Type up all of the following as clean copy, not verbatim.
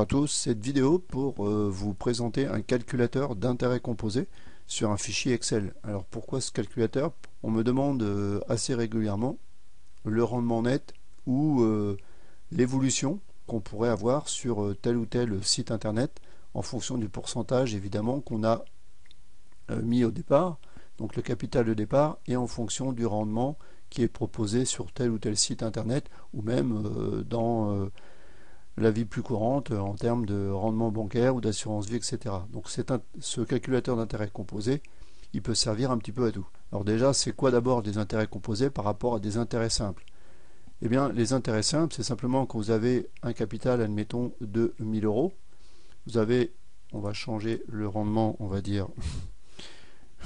Bonjour à tous, cette vidéo pour vous présenter un calculateur d'intérêt composé sur un fichier Excel. Alors pourquoi ce calculateur? On me demande assez régulièrement le rendement net ou l'évolution qu'on pourrait avoir sur tel ou tel site internet en fonction du pourcentage évidemment qu'on a mis au départ, donc le capital de départ, et en fonction du rendement qui est proposé sur tel ou tel site internet ou même dans la vie plus courante en termes de rendement bancaire ou d'assurance vie, etc. Donc ce calculateur d'intérêt composé, il peut servir un petit peu à tout. Alors déjà, c'est quoi d'abord des intérêts composés par rapport à des intérêts simples? Eh bien, les intérêts simples, c'est simplement quand vous avez un capital, admettons, de 1000 euros. Vous avez, on va changer le rendement, on va dire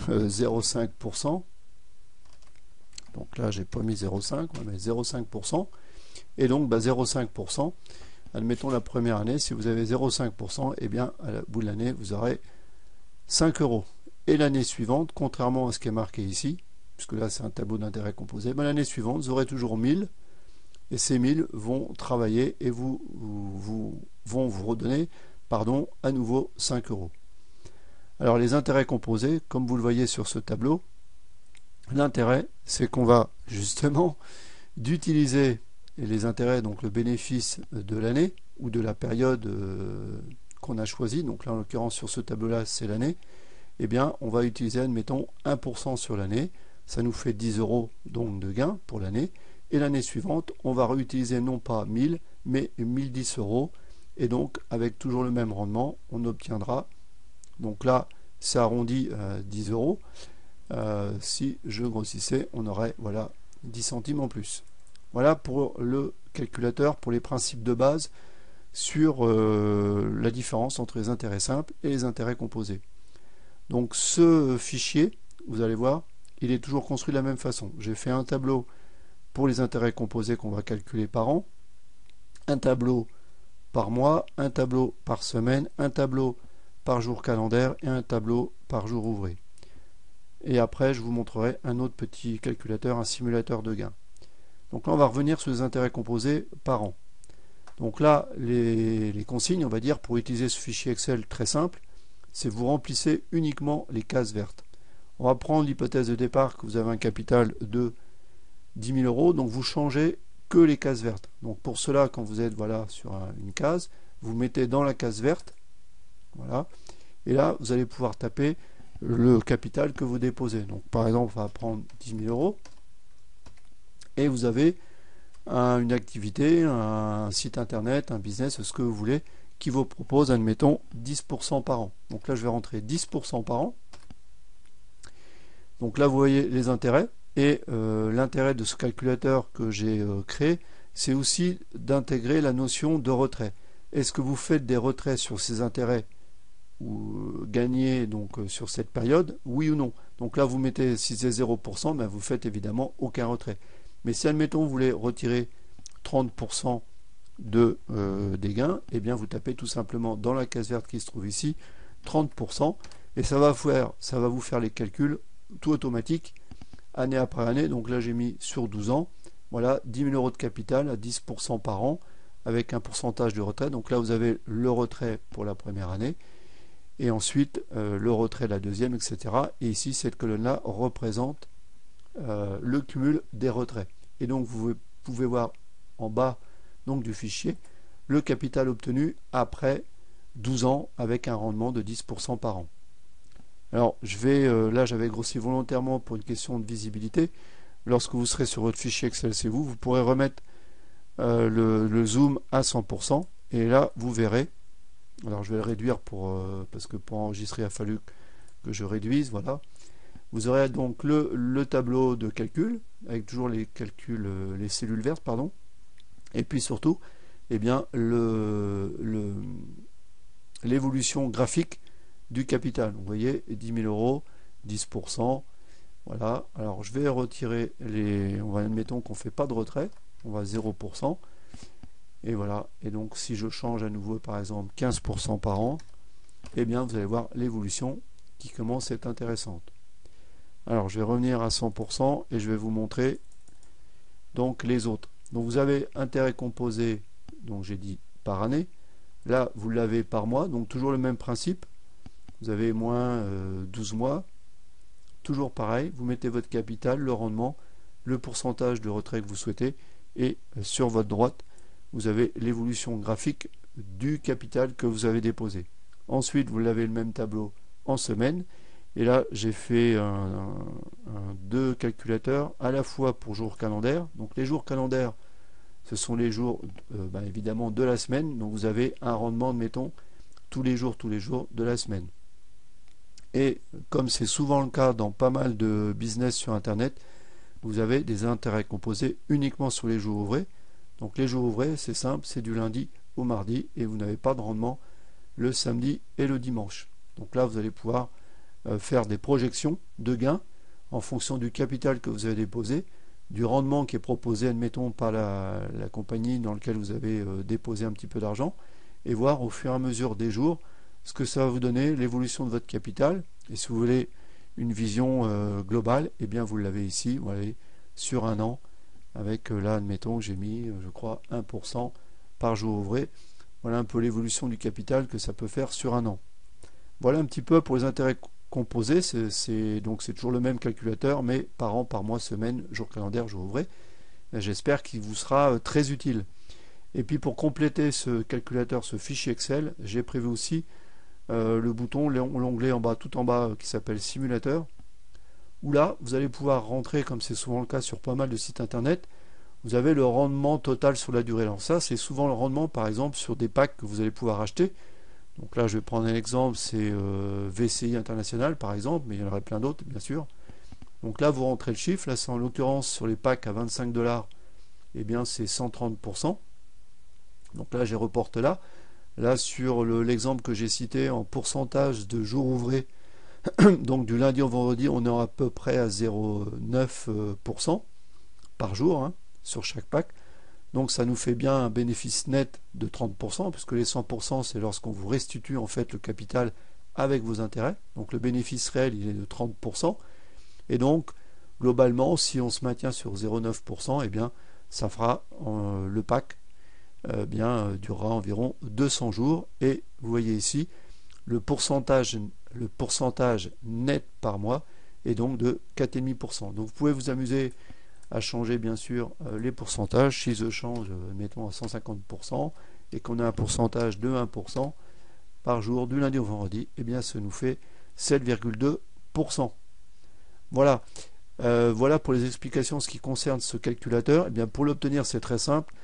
0,5%. Donc là, j'ai pas mis 0,5, on va mettre 0,5%. Et donc, 0,5%. Admettons la première année, si vous avez 0,5%, eh bien à bout de l'année, vous aurez 5 euros. Et l'année suivante, contrairement à ce qui est marqué ici, puisque là c'est un tableau d'intérêt composé, l'année suivante, vous aurez toujours 1000, et ces 1000 vont travailler et vont vous redonner à nouveau 5 euros. Alors les intérêts composés, comme vous le voyez sur ce tableau, l'intérêt, c'est qu'on va justement d'utiliser et les intérêts, donc le bénéfice de l'année ou de la période qu'on a choisi, donc là en l'occurrence sur ce tableau là c'est l'année, eh bien on va utiliser admettons 1% sur l'année, ça nous fait 10 euros donc de gain pour l'année, et l'année suivante on va réutiliser non pas 1000 mais 1010 euros, et donc avec toujours le même rendement on obtiendra, donc là c'est arrondi 10 euros, si je grossissais on aurait voilà 10 centimes en plus. Voilà pour le calculateur, pour les principes de base sur la différence entre les intérêts simples et les intérêts composés. Donc ce fichier, vous allez voir, il est toujours construit de la même façon. J'ai fait un tableau pour les intérêts composés qu'on va calculer par an, un tableau par mois, un tableau par semaine, un tableau par jour calendaire et un tableau par jour ouvré. Et après, je vous montrerai un autre petit calculateur, un simulateur de gain. Donc là, on va revenir sur les intérêts composés par an. Donc là, les consignes, on va dire, pour utiliser ce fichier Excel très simple, c'est vous remplissez uniquement les cases vertes. On va prendre l'hypothèse de départ que vous avez un capital de 10 000 euros, donc vous changez que les cases vertes. Donc pour cela, quand vous êtes voilà, sur une case, vous mettez dans la case verte, voilà, et là, vous allez pouvoir taper le capital que vous déposez. Donc par exemple, on va prendre 10 000 euros. Et vous avez une activité, un site internet, un business, ce que vous voulez, qui vous propose, admettons, 10% par an. Donc là, je vais rentrer 10% par an. Donc là, vous voyez les intérêts. Et l'intérêt de ce calculateur que j'ai créé, c'est aussi d'intégrer la notion de retrait. Est-ce que vous faites des retraits sur ces intérêts ou gagnés donc, sur cette période, oui ou non? Donc là, vous mettez, si c'est 0%, ben vous faites évidemment aucun retrait. Mais si, admettons, vous voulez retirer 30% des gains, eh bien vous tapez tout simplement dans la case verte qui se trouve ici, 30%, et ça va vous faire les calculs tout automatique, année après année. Donc là, j'ai mis sur 12 ans, voilà, 10 000 euros de capital à 10% par an, avec un pourcentage de retrait. Donc là, vous avez le retrait pour la première année, et ensuite le retrait de la deuxième, etc. Et ici, cette colonne-là représente le cumul des retraits. Et donc vous pouvez voir en bas donc, du fichier le capital obtenu après 12 ans avec un rendement de 10% par an. Alors je vais là j'avais grossi volontairement pour une question de visibilité. Lorsque vous serez sur votre fichier Excel, c'est vous pourrez remettre le zoom à 100%, et là vous verrez. Alors je vais le réduire parce que pour enregistrer il a fallu que je réduise, voilà. Vous aurez donc le tableau de calcul, avec toujours les calculs, les cellules vertes, pardon. Et puis surtout, eh bien, l'évolution graphique du capital. Vous voyez, 10 000 euros, 10%. Voilà. Alors je vais retirer admettons qu'on ne fait pas de retrait. On va à 0%. Et voilà. Et donc si je change à nouveau, par exemple, 15% par an, eh bien, vous allez voir l'évolution qui commence à être intéressante. Alors je vais revenir à 100% et je vais vous montrer donc les autres. Donc vous avez intérêt composé, donc j'ai dit par année, Là, vous l'avez par mois, donc toujours le même principe. Vous avez moins 12 mois. Toujours pareil, vous mettez votre capital, le rendement, le pourcentage de retrait que vous souhaitez, et sur votre droite, vous avez l'évolution graphique du capital que vous avez déposé. Ensuite, vous l'avez le même tableau en semaine. Et là, j'ai fait deux calculateurs, à la fois pour jours calendaires. Donc les jours calendaires, ce sont les jours évidemment de la semaine. Donc vous avez un rendement, admettons, tous les jours de la semaine. Et comme c'est souvent le cas dans pas mal de business sur Internet, vous avez des intérêts composés uniquement sur les jours ouvrés. Donc les jours ouvrés, c'est simple, c'est du lundi au mardi et vous n'avez pas de rendement le samedi et le dimanche. Donc là, vous allez pouvoir faire des projections de gains en fonction du capital que vous avez déposé, du rendement qui est proposé, admettons, par la compagnie dans laquelle vous avez déposé un petit peu d'argent, et voir au fur et à mesure des jours ce que ça va vous donner, l'évolution de votre capital. Et si vous voulez une vision globale, eh bien vous l'avez ici, vous l'avez sur un an, avec là, admettons, j'ai mis, je crois, 1% par jour ouvré. Voilà un peu l'évolution du capital que ça peut faire sur un an. Voilà un petit peu pour les intérêts composés, c'est toujours le même calculateur, mais par an, par mois, semaine, jour calendaire, jour ouvré. J'espère qu'il vous sera très utile. Et puis pour compléter ce calculateur, ce fichier Excel, j'ai prévu aussi le bouton, l'onglet en bas, tout en bas, qui s'appelle Simulateur, où là, vous allez pouvoir rentrer, comme c'est souvent le cas sur pas mal de sites internet, vous avez le rendement total sur la durée. Alors ça, c'est souvent le rendement, par exemple, sur des packs que vous allez pouvoir acheter. Donc là, je vais prendre un exemple, c'est VCI International, par exemple, mais il y en aurait plein d'autres, bien sûr. Donc là, vous rentrez le chiffre. Là, c'est en l'occurrence sur les packs à 25 $, eh bien, c'est 130%. Donc là, j'ai reporté là. Là, sur l'exemple que j'ai cité en pourcentage de jours ouvrés, donc du lundi au vendredi, on est à peu près à 0,9% par jour sur chaque pack. Donc ça nous fait bien un bénéfice net de 30%, puisque les 100% c'est lorsqu'on vous restitue en fait le capital avec vos intérêts. Donc le bénéfice réel il est de 30%. Et donc globalement, si on se maintient sur 0,9%, eh bien ça fera le pack durera environ 200 jours. Et vous voyez ici le pourcentage net par mois est donc de 4,5%. Donc vous pouvez vous amuser à changer bien sûr les pourcentages. Si je change, mettons à 150%, et qu'on a un pourcentage de 1% par jour du lundi au vendredi, eh bien ça nous fait 7,2%. Voilà. Voilà pour les explications en ce qui concerne ce calculateur. Eh bien pour l'obtenir, c'est très simple.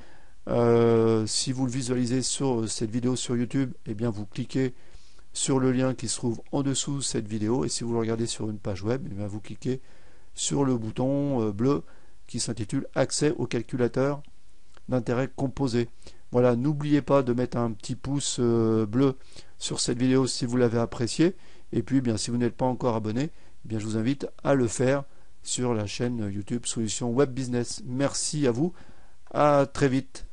Si vous le visualisez sur cette vidéo sur YouTube, eh bien vous cliquez sur le lien qui se trouve en dessous de cette vidéo, et si vous le regardez sur une page web, eh bien vous cliquez sur le bouton bleu qui s'intitule Accès au calculateur d'intérêt composé. Voilà, n'oubliez pas de mettre un petit pouce bleu sur cette vidéo si vous l'avez appréciée, et puis bien si vous n'êtes pas encore abonné, eh bien je vous invite à le faire sur la chaîne YouTube Solutions Web Business. Merci à vous, à très vite.